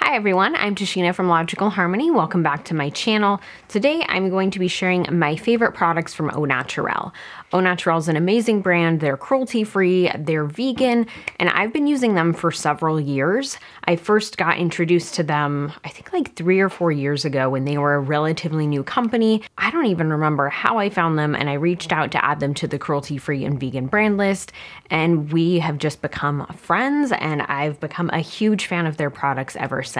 Hi everyone, I'm Tashina from Logical Harmony. Welcome back to my channel. Today I'm going to be sharing my favorite products from Au Naturale. Au Naturale is an amazing brand. They're cruelty-free, they're vegan, and I've been using them for several years. I first got introduced to them, I think like 3 or 4 years ago when they were a relatively new company. I don't even remember how I found them, and I reached out to add them to the cruelty-free and vegan brand list, and we have just become friends, and I've become a huge fan of their products ever since.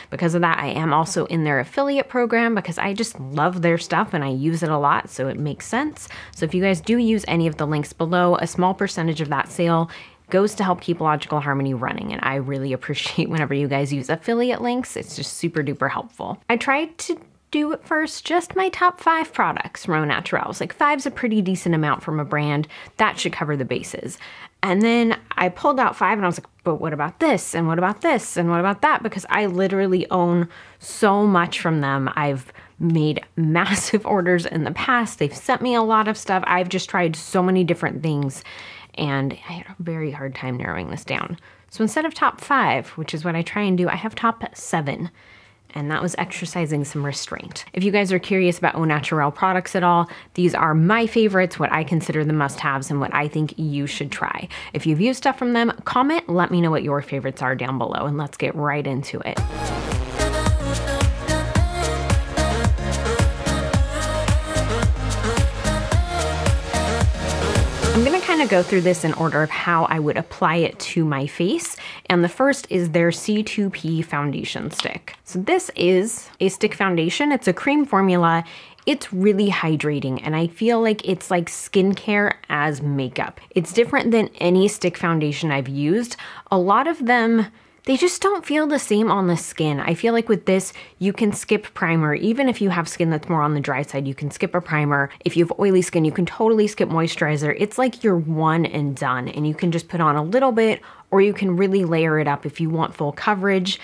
Because of that, I am also in their affiliate program because I just love their stuff and I use it a lot, so it makes sense. So if you guys do use any of the links below, a small percentage of that sale goes to help keep Logical Harmony running, and I really appreciate whenever you guys use affiliate links. It's just super duper helpful. I tried to do at first just my top 5 products from Au Naturale. I was like, 5's a pretty decent amount from a brand. That should cover the bases. And then I pulled out 5 and I was like, but what about this? And what about this? And what about that? Because I literally own so much from them. I've made massive orders in the past. They've sent me a lot of stuff. I've just tried so many different things and I had a very hard time narrowing this down. So instead of top 5, which is what I try and do, I have top 7. And that was exercising some restraint. If you guys are curious about Au Naturale products at all, these are my favorites, what I consider the must-haves, and what I think you should try. If you've used stuff from them, comment, let me know what your favorites are down below, and let's get right into it. I'm gonna kind of go through this in order of how I would apply it to my face. And the first is their C2P foundation stick. So this is a stick foundation. It's a cream formula. It's really hydrating, and I feel like it's like skincare as makeup. It's different than any stick foundation I've used. A lot of them, they just don't feel the same on the skin. I feel like with this, you can skip primer. Even if you have skin that's more on the dry side, you can skip a primer. If you have oily skin, you can totally skip moisturizer. It's like you're one and done, and you can just put on a little bit, or you can really layer it up if you want full coverage.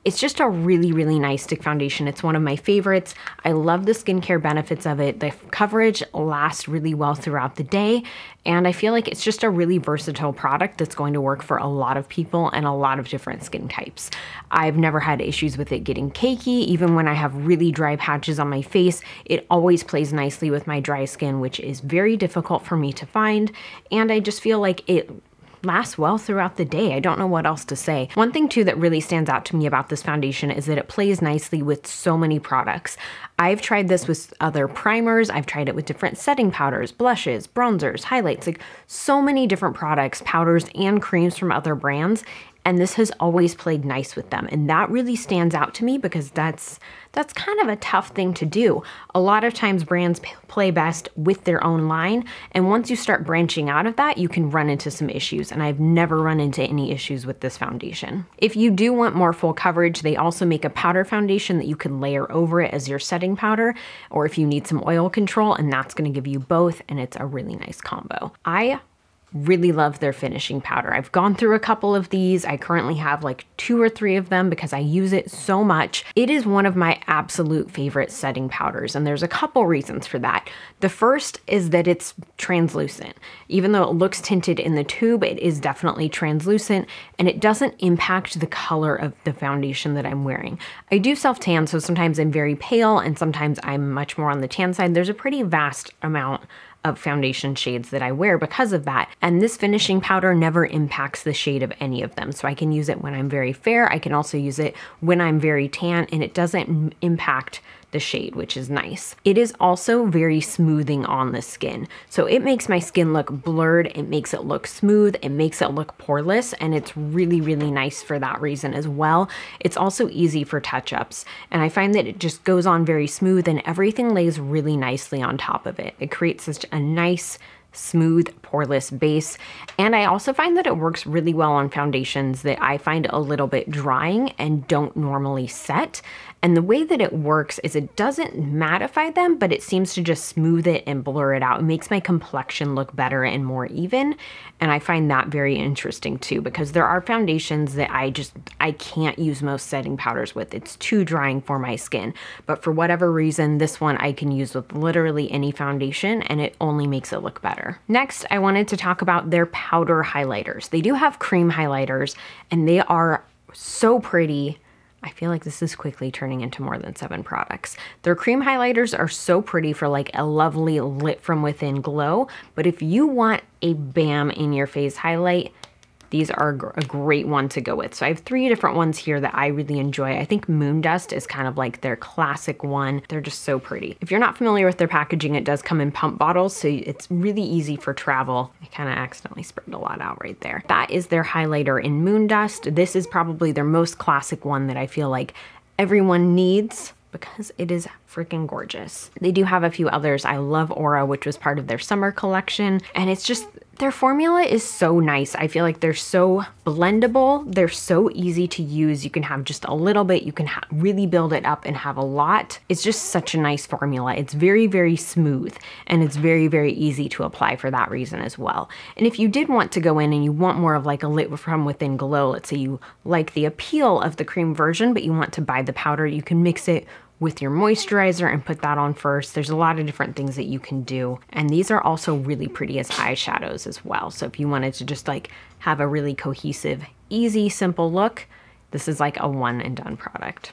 It's just a really, really nice stick foundation. It's one of my favorites. I love the skincare benefits of it. The coverage lasts really well throughout the day. And I feel like it's just a really versatile product that's going to work for a lot of people and a lot of different skin types. I've never had issues with it getting cakey. Even when I have really dry patches on my face, it always plays nicely with my dry skin, which is very difficult for me to find. And I just feel like it lasts well throughout the day. I don't know what else to say. One thing too that really stands out to me about this foundation is that it plays nicely with so many products. I've tried this with other primers. I've tried it with different setting powders, blushes, bronzers, highlights, like so many different products, powders and creams from other brands. And this has always played nice with them. And that really stands out to me because that's kind of a tough thing to do. A lot of times brands play best with their own line. And once you start branching out of that, you can run into some issues. And I've never run into any issues with this foundation. If you do want more full coverage, they also make a powder foundation that you can layer over it as your setting powder, or if you need some oil control, and that's gonna give you both. And it's a really nice combo. I really love their finishing powder. I've gone through a couple of these. I currently have like 2 or 3 of them because I use it so much. It is one of my absolute favorite setting powders, and there's a couple reasons for that. The first is that it's translucent. Even though it looks tinted in the tube, it is definitely translucent, and it doesn't impact the color of the foundation that I'm wearing. I do self-tan, so sometimes I'm very pale and sometimes I'm much more on the tan side. There's a pretty vast amount of foundation shades that I wear because of that. And this finishing powder never impacts the shade of any of them. So I can use it when I'm very fair. I can also use it when I'm very tan, and it doesn't impact the shade, which is nice. It is also very smoothing on the skin. So it makes my skin look blurred. It makes it look smooth. It makes it look poreless. And it's really, really nice for that reason as well. It's also easy for touch-ups. And I find that it just goes on very smooth and everything lays really nicely on top of it. It creates such a nice, smooth, poreless base. And I also find that it works really well on foundations that I find a little bit drying and don't normally set. And the way that it works is it doesn't mattify them, but it seems to just smooth it and blur it out. It makes my complexion look better and more even. And I find that very interesting too, because there are foundations that I can't use most setting powders with. It's too drying for my skin. But for whatever reason, this one I can use with literally any foundation and it only makes it look better. Next, I wanted to talk about their powder highlighters. They do have cream highlighters and they are so pretty. I feel like this is quickly turning into more than 7 products. Their cream highlighters are so pretty for like a lovely lit from within glow, but if you want a bam in your face highlight, these are a great one to go with. So I have 3 different ones here that I really enjoy. I think Moon Dust is kind of like their classic one. They're just so pretty. If you're not familiar with their packaging, it does come in pump bottles, so it's really easy for travel. I kind of accidentally spread a lot out right there. That is their highlighter in Moon Dust. This is probably their most classic one that I feel like everyone needs because it is freaking gorgeous. They do have a few others. I love Aura, which was part of their summer collection, and it's just, their formula is so nice. I feel like they're so blendable. They're so easy to use. You can have just a little bit. You can really build it up and have a lot. It's just such a nice formula. It's very, very smooth, and it's very, very easy to apply for that reason as well. And if you did want to go in and you want more of like a lit from within glow, let's say you like the appeal of the cream version, but you want to buy the powder, you can mix it with your moisturizer and put that on first. There's a lot of different things that you can do. And these are also really pretty as eyeshadows as well. So if you wanted to just like have a really cohesive, easy, simple look, this is like a one and done product.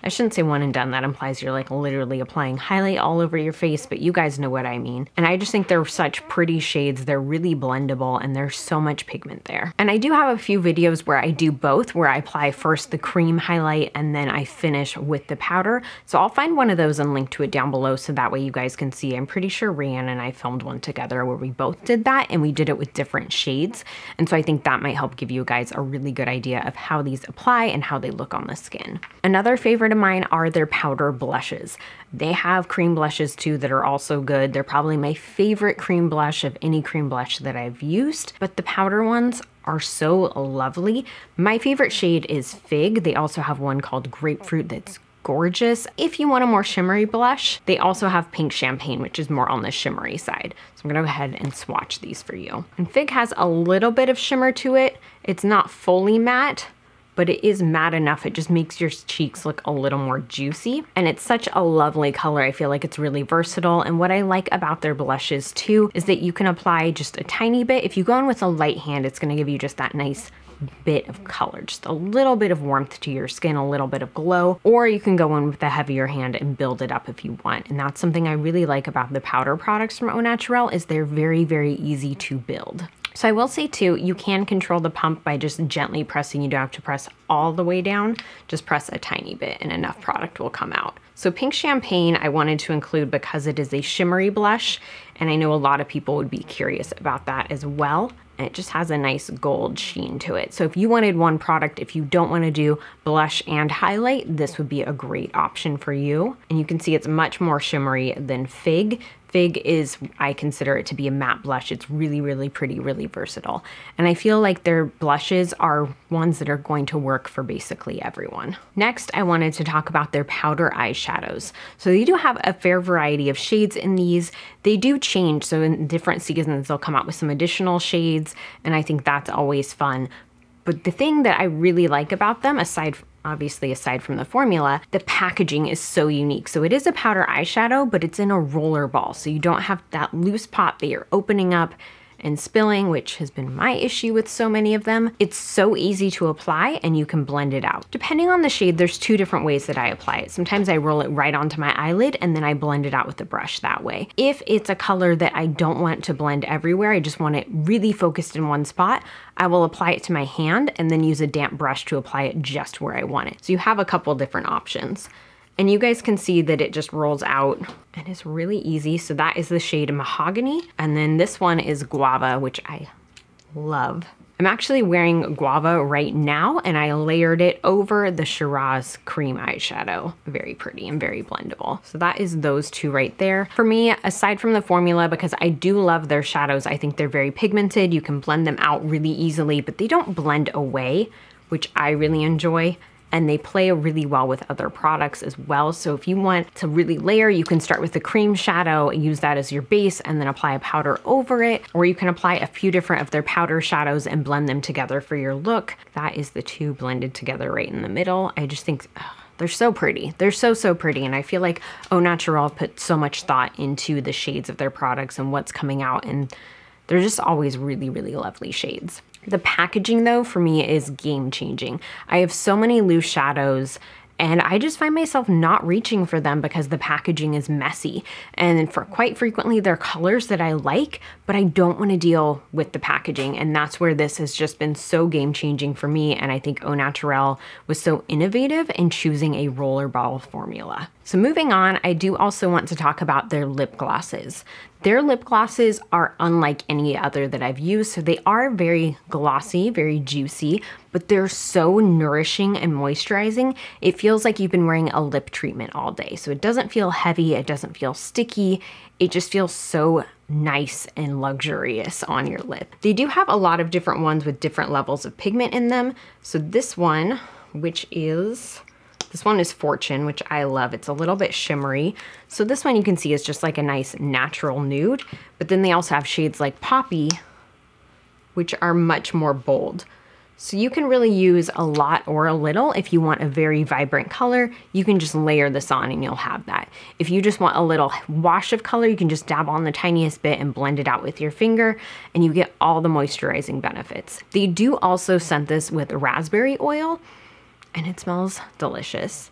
I shouldn't say one and done, that implies you're like literally applying highlight all over your face, but you guys know what I mean. And I just think they're such pretty shades. They're really blendable and there's so much pigment there. And I do have a few videos where I do both, where I apply first the cream highlight and then I finish with the powder. So I'll find one of those and link to it down below so that way you guys can see. I'm pretty sure Rhiannon and I filmed one together where we both did that, and we did it with different shades. And so I think that might help give you guys a really good idea of how these apply and how they look on the skin. Another favorite of mine are their powder blushes. They have cream blushes too that are also good. They're probably my favorite cream blush of any cream blush that I've used, but the powder ones are so lovely. My favorite shade is Fig. They also have one called Grapefruit that's gorgeous. If you want a more shimmery blush, they also have Pink Champagne, which is more on the shimmery side. So I'm gonna go ahead and swatch these for you. And Fig has a little bit of shimmer to it. It's not fully matte, but it is matte enough. It just makes your cheeks look a little more juicy. And it's such a lovely color. I feel like it's really versatile. And what I like about their blushes too is that you can apply just a tiny bit. If you go in with a light hand, it's gonna give you just that nice bit of color, just a little bit of warmth to your skin, a little bit of glow, or you can go in with a heavier hand and build it up if you want. And that's something I really like about the powder products from Au Naturale, is they're very, very easy to build. So I will say too, you can control the pump by just gently pressing. You don't have to press all the way down, just press a tiny bit and enough product will come out. So Pink Champagne I wanted to include because it is a shimmery blush, and I know a lot of people would be curious about that as well. And it just has a nice gold sheen to it. So if you wanted one product, if you don't want to do blush and highlight, this would be a great option for you. And you can see it's much more shimmery than Fig. Fig is, I consider it to be a matte blush. It's really, really pretty, really versatile. And I feel like their blushes are ones that are going to work for basically everyone. Next, I wanted to talk about their powder eyeshadows. So they do have a fair variety of shades in these. They do change, so in different seasons, they'll come out with some additional shades, and I think that's always fun. But the thing that I really like about them, obviously aside from the formula, the packaging is so unique. So it is a powder eyeshadow, but it's in a roller ball. So you don't have that loose pop that you're opening up and spilling, which has been my issue with so many of them. It's so easy to apply and you can blend it out. Depending on the shade, there's 2 different ways that I apply it. Sometimes I roll it right onto my eyelid and then I blend it out with the brush that way. If it's a color that I don't want to blend everywhere, I just want it really focused in one spot, I will apply it to my hand and then use a damp brush to apply it just where I want it. So you have a couple different options. And you guys can see that it just rolls out and it's really easy. So that is the shade Mahogany. And then this one is Guava, which I love. I'm actually wearing Guava right now, and I layered it over the Shiraz cream eyeshadow. Very pretty and very blendable. So that is those 2 right there. For me, aside from the formula, because I do love their shadows, I think they're very pigmented. You can blend them out really easily, but they don't blend away, which I really enjoy. And they play really well with other products as well. So if you want to really layer, you can start with the cream shadow, use that as your base, and then apply a powder over it. Or you can apply a few different of their powder shadows and blend them together for your look. That is the 2 blended together right in the middle. I just think, they're so pretty. They're so, so pretty. And I feel like Au Naturale put so much thought into the shades of their products and what's coming out, and they're just always really, really lovely shades. The packaging though, for me, is game changing. I have so many loose shadows and I just find myself not reaching for them because the packaging is messy. And for quite frequently, they're colors that I like, but I don't want to deal with the packaging. And that's where this has just been so game changing for me. And I think Au Naturale was so innovative in choosing a rollerball formula. So moving on, I do also want to talk about their lip glosses. Their lip glosses are unlike any other that I've used. So they are very glossy, very juicy, but they're so nourishing and moisturizing. It feels like you've been wearing a lip treatment all day. So it doesn't feel heavy, it doesn't feel sticky. It just feels so nice and luxurious on your lip. They do have a lot of different ones with different levels of pigment in them. So this one, this one is Fortune, which I love. It's a little bit shimmery. So this one you can see is just like a nice natural nude, but then they also have shades like Poppy, which are much more bold. So you can really use a lot or a little. If you want a very vibrant color, you can just layer this on and you'll have that. If you just want a little wash of color, you can just dab on the tiniest bit and blend it out with your finger and you get all the moisturizing benefits. They do also scent this with raspberry oil, and it smells delicious.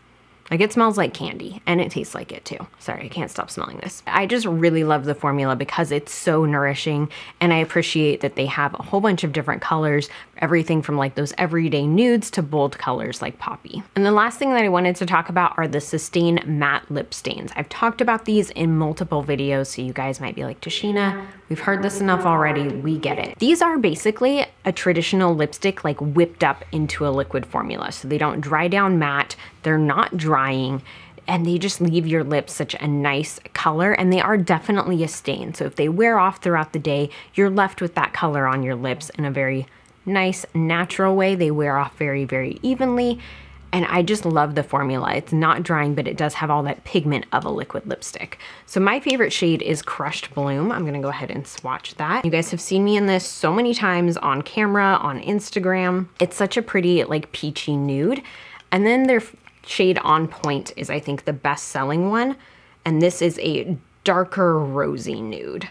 Like it smells like candy and it tastes like it too. Sorry, I can't stop smelling this. I just really love the formula because it's so nourishing and I appreciate that they have a whole bunch of different colors, everything from like those everyday nudes to bold colors like Poppy. And the last thing that I wanted to talk about are the Sustain Matte Lip Stains. I've talked about these in multiple videos, so you guys might be like, Tashina, we've heard this enough already, we get it. These are basically a traditional lipstick like whipped up into a liquid formula. So they don't dry down matte, they're not drying, and they just leave your lips such a nice color, and they are definitely a stain. So if they wear off throughout the day, you're left with that color on your lips in a very nice, natural way. They wear off very, very evenly, and I just love the formula. It's not drying, but it does have all that pigment of a liquid lipstick. So my favorite shade is Crushed Bloom. I'm gonna go ahead and swatch that. You guys have seen me in this so many times on camera, on Instagram. It's such a pretty like peachy nude. And then their shade On Point is, I think, the best selling one. And this is a darker rosy nude.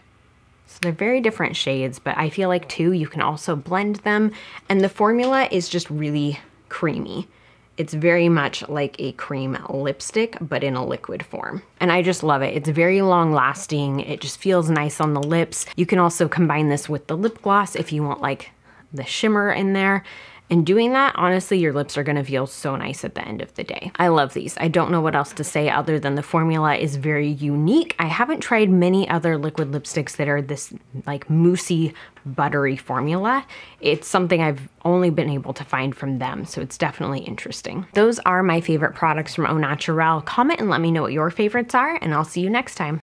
So they're very different shades, but I feel like too, you can also blend them. And the formula is just really creamy. It's very much like a cream lipstick, but in a liquid form. And I just love it. It's very long lasting. It just feels nice on the lips. You can also combine this with the lip gloss if you want like the shimmer in there. And doing that, honestly, your lips are gonna feel so nice at the end of the day. I love these. I don't know what else to say other than the formula is very unique. I haven't tried many other liquid lipsticks that are this like moussey, buttery formula. It's something I've only been able to find from them, so it's definitely interesting. Those are my favorite products from Au Naturale. Comment and let me know what your favorites are, and I'll see you next time.